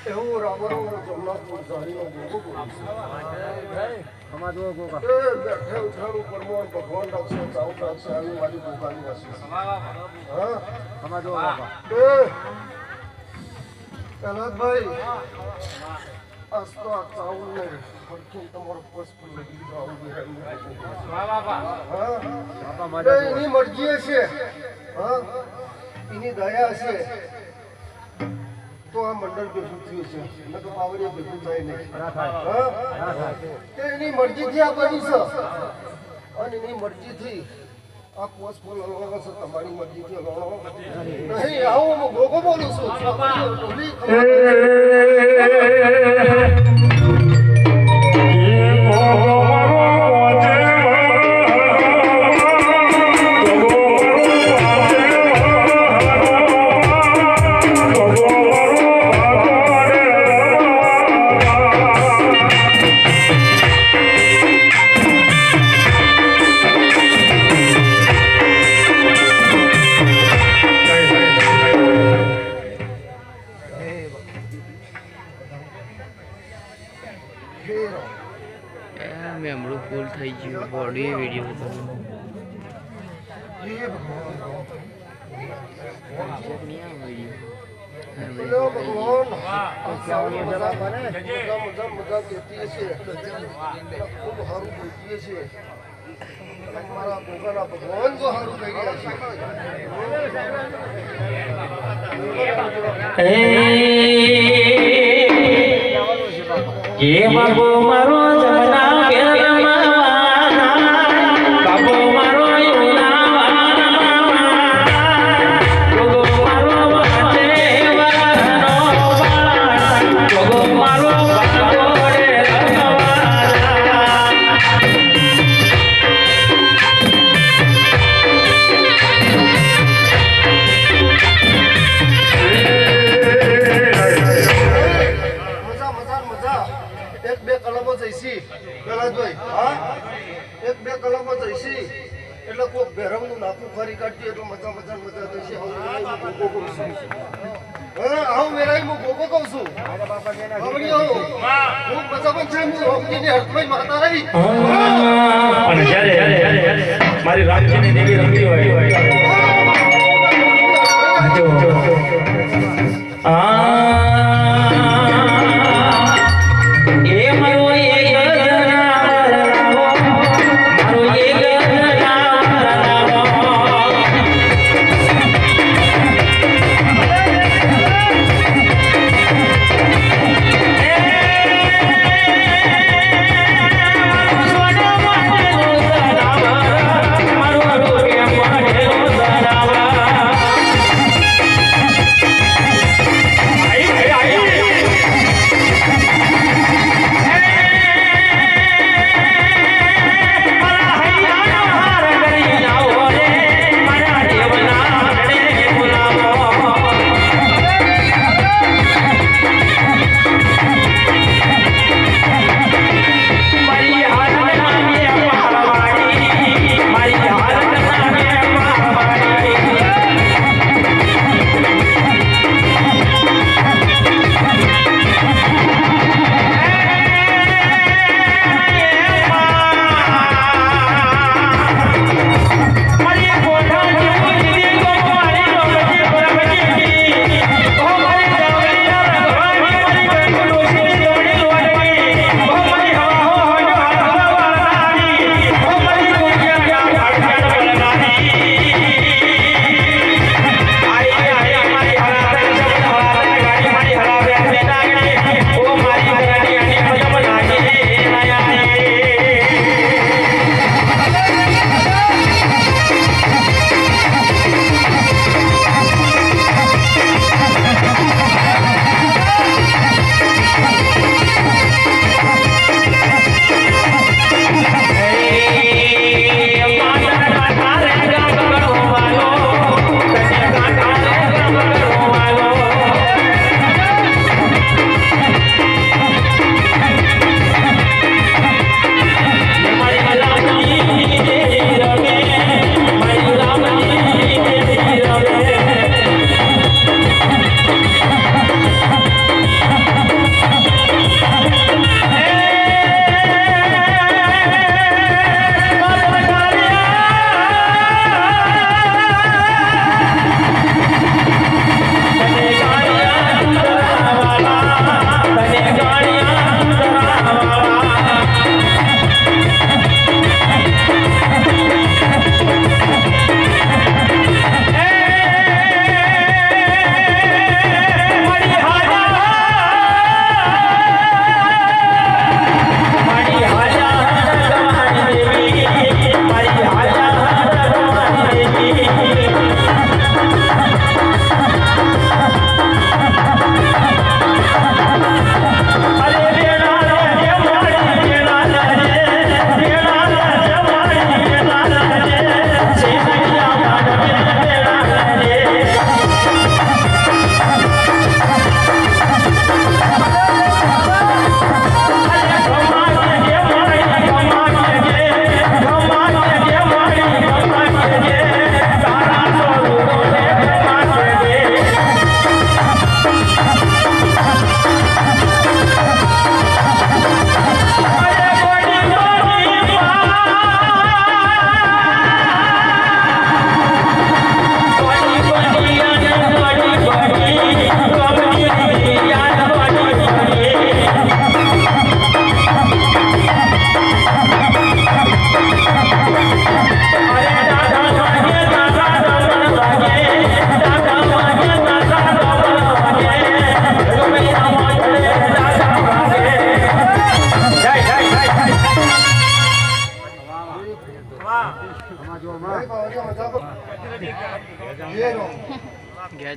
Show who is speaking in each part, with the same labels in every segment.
Speaker 1: એવું રાવણ જમનાથ પૂજારીનો ગોગો
Speaker 2: અમારો ગોગા
Speaker 1: બેઠે ઉઠાડું પરમોણ ભગવાન રાખશે ચાઉ રાખશે આવી મારી ગોગાની આશીષ હા
Speaker 2: અમારો ગોગા
Speaker 1: કનકભાઈ આજ તો આ ચાઉલ ને ફરતું તમારો પસ પર લગી જાવ હા એની મરજી હશે હા એની દયા હશે તો આ મંડળ ભેગું થયું છે ન તો પાવડિયા ભેગું થાય નહીં તે એની મરજીથી આ બની છે અને એની મરજીથી આ પોસ બોલવાનો છે તમારી મરજીથી હલવાનો નહીં આવું હું ગોગો બોલું છું
Speaker 3: મેમડું ફૂલ થઈ ગયું બોડી વિડીયો
Speaker 1: ભગવાન જો સારું કહી રહ્યા
Speaker 4: છે મારો જમના બાબો મારો
Speaker 1: એટલે કોઈ બેરંગનું નાકું ફરી કાઢીએ તો મજા મજા થશે આવું મેરાઈ હું ગોગો કહું છું હું મજા પણ છે હું હોમજીની હરખભાઈ માતા રહી
Speaker 4: અને જ્યારે મારી રાજ્યની દેવી રમતી હોય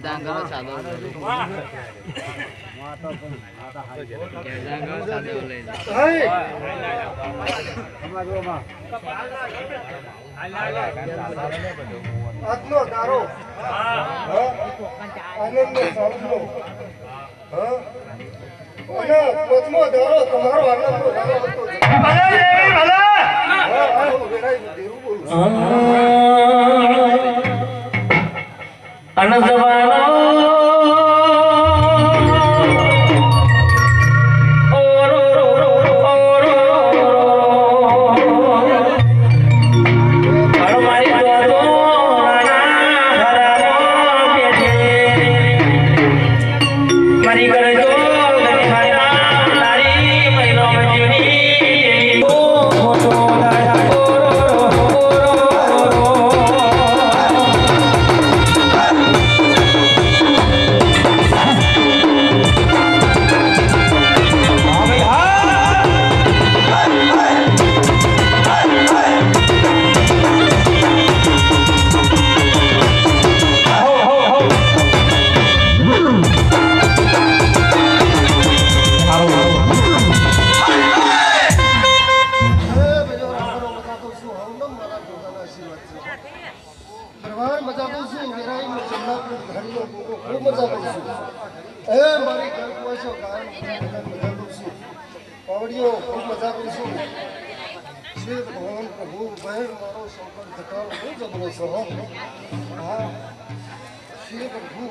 Speaker 3: કેદાંગર સાદો કેદાંગર સાદો લઈ
Speaker 1: આજનો દારો આનંદનો સાંભળો અને પોચમો દારો તમારો આનંદનો દારો હતો હું વેરાઈ દેરું બોલું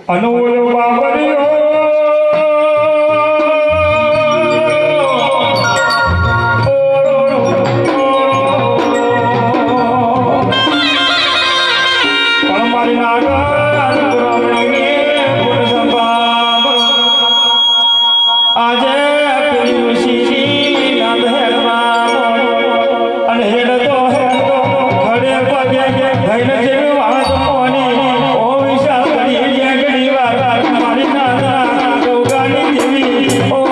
Speaker 4: અનુલ બાબરીઓ મારી આજે અને હેડતો ઘડે પગે ધૈર્ય જેવી વાત મોની ઓ વિશાળ કરી ઘણી વાર મારી નાના ગૌગાની દેવી ઓ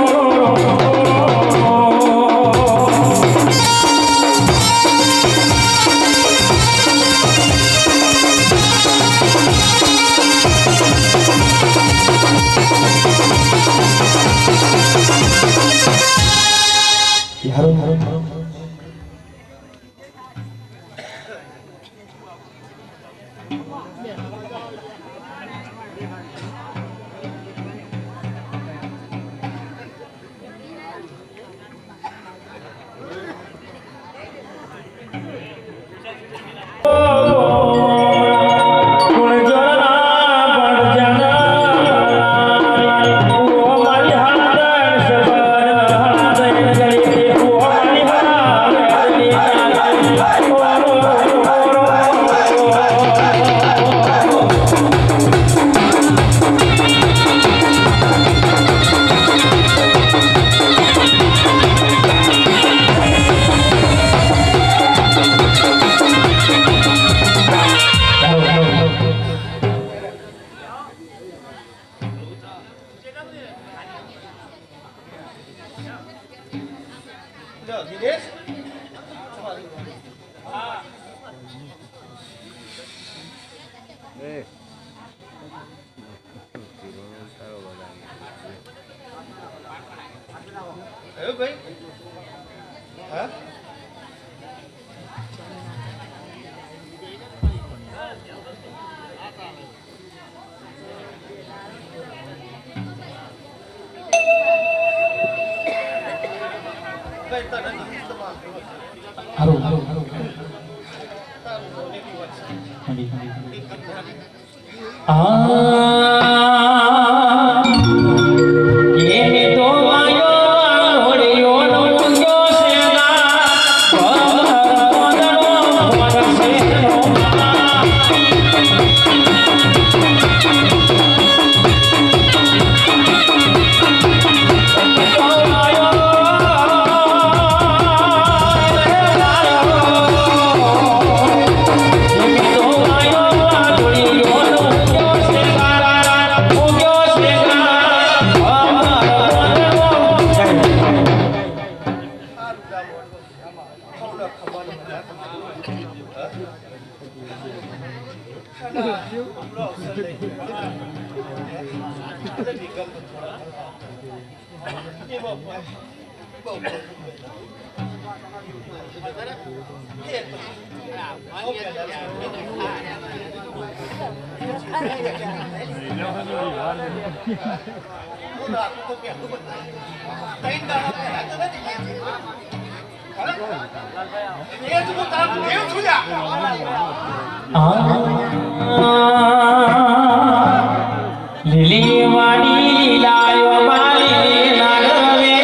Speaker 4: લીલી વાડી લીલાયો મારી નાગવે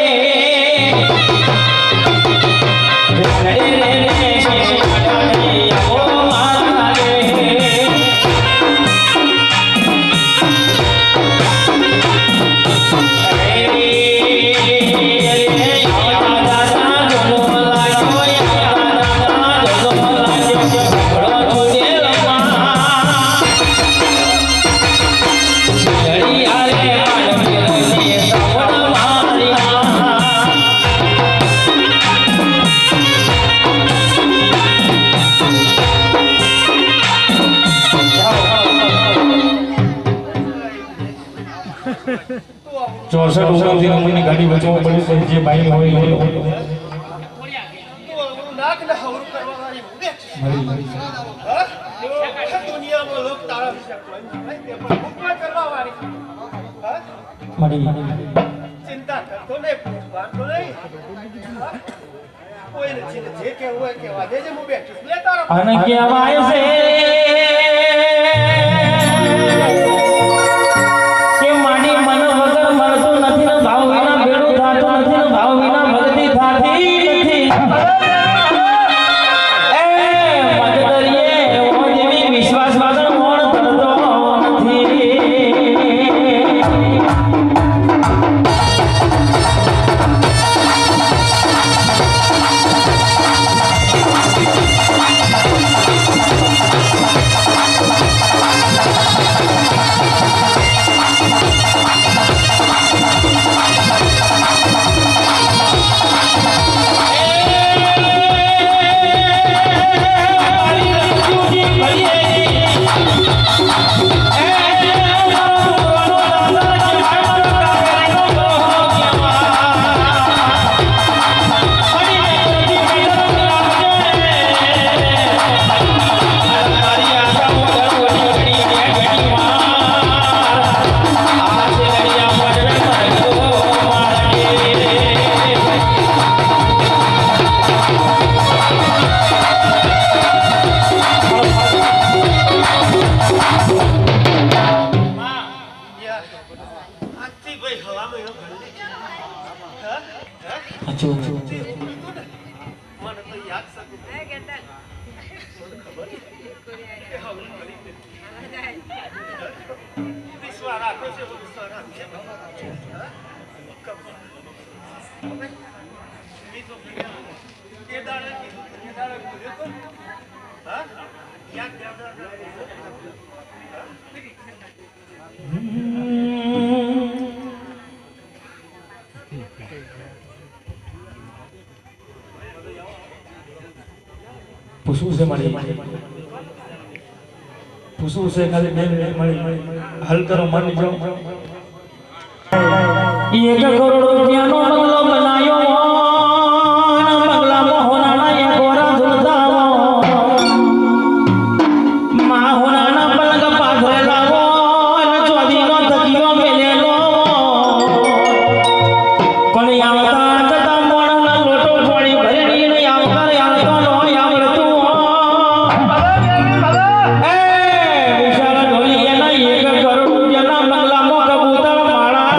Speaker 4: રે રે રે શિશી ઓ મારે ચોસઠ ઓગણથી નંબરની ગાડી બચાવવા પડે છે જે ભાઈ હોય
Speaker 1: નાક ને હવરું કરવા વાળી મૂકે છે દુનિયામાં લોક તારા વિશે ભાઈ તે પણ હુકમ કરવા વાળી ચિંતા કરતો નહીં વાંધો નહીં કોઈને જે કેવું હોય કેવા દેજે હું બેઠું લે તારા
Speaker 4: અને કહેવાય છે કે માડી મન વગર મળતું નથી ને ભાવ વિના ભેળું થાતું નથી ને ભાવ વિના ભક્તિ થાતી નથી એ મગદરીએ ઓ દેવી વિશ્વાસ વગર મોણ કરતો નથી પૂછવું છે મારી પૂછવું છે ખાલી બે મિનિટ મળી હલ કરો મન જો 1 કરોડ રૂપિયાનો બંગલો બનાવ્યો બંગલામાં હોનાના એક ગોરા ઝુલતાવો માં હોનાના પલંગ પાથરેલાવો અને ચોદીનો તકીઓ મેલેલો પણ આવતા જતા મોણના લોટો ફોડી ભરેલી ને આવતા આવતો નો આવડતું વિશાળ ઢોલિયાના 1 કરોડ રૂપિયાના બંગલામાં કબૂતર માળા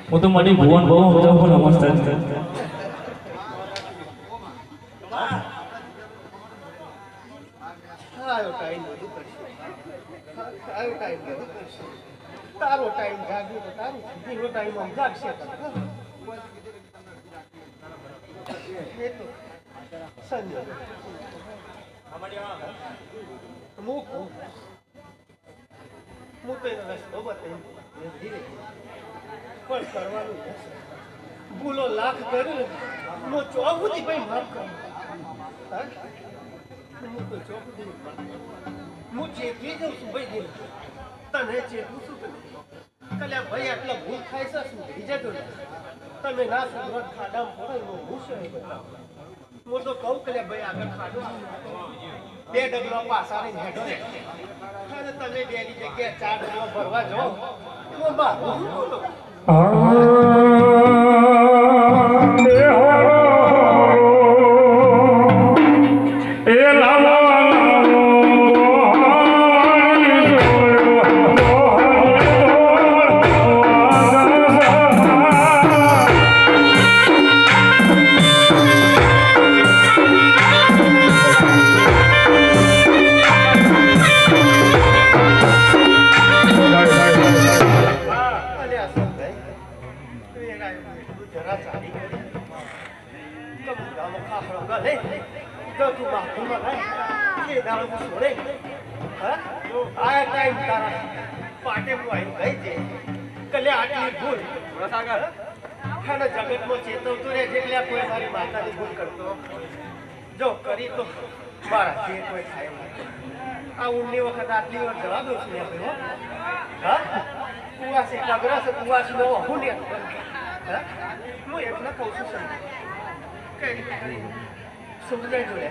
Speaker 4: હું તો મારી ભુવન બહુ સમજાવું પણ નમસ્તે
Speaker 1: તારો ટાઈમ જાગ્યો તો તારું સીધો ટાઈમ આમ જાગશે એ તો સંજય હું તો એનો રસ્તો બતાવી ધીરે પણ કરવાનું ભૂલો લાખ કર્યું હું ચોગુથી ભાઈ માફ કરું હું તો ચોગુથી હું ચેતવી જાઉં છું ભાઈ દિલ તને ચેતવું શું કરે કલ્યા ભાઈ આટલા ભૂલ થાય છે શું થઈ જતો તમે ના સુધરો ખાડામાં પડે હું શું હું તો કહું કલ્યા ભાઈ આગળ ખાડો બે ડગલા પાછા ને હેડો ને અને તમે બે ની જગ્યાએ 4 ડગલા ભરવા જાઓ એમાં બા બોલો જગતમાં ચેતવતો રહે જેટલા કોઈ મારી માતાની ભૂલ કરતો જો કરી તો મારા જે કોઈ થાય આ ઊંડી વખત આટલી વાર જવા દઉં છું હા કુવાસી કગરા છે કુવાસી નો હું ને હું એટલે કહું છું સમજાય જોડે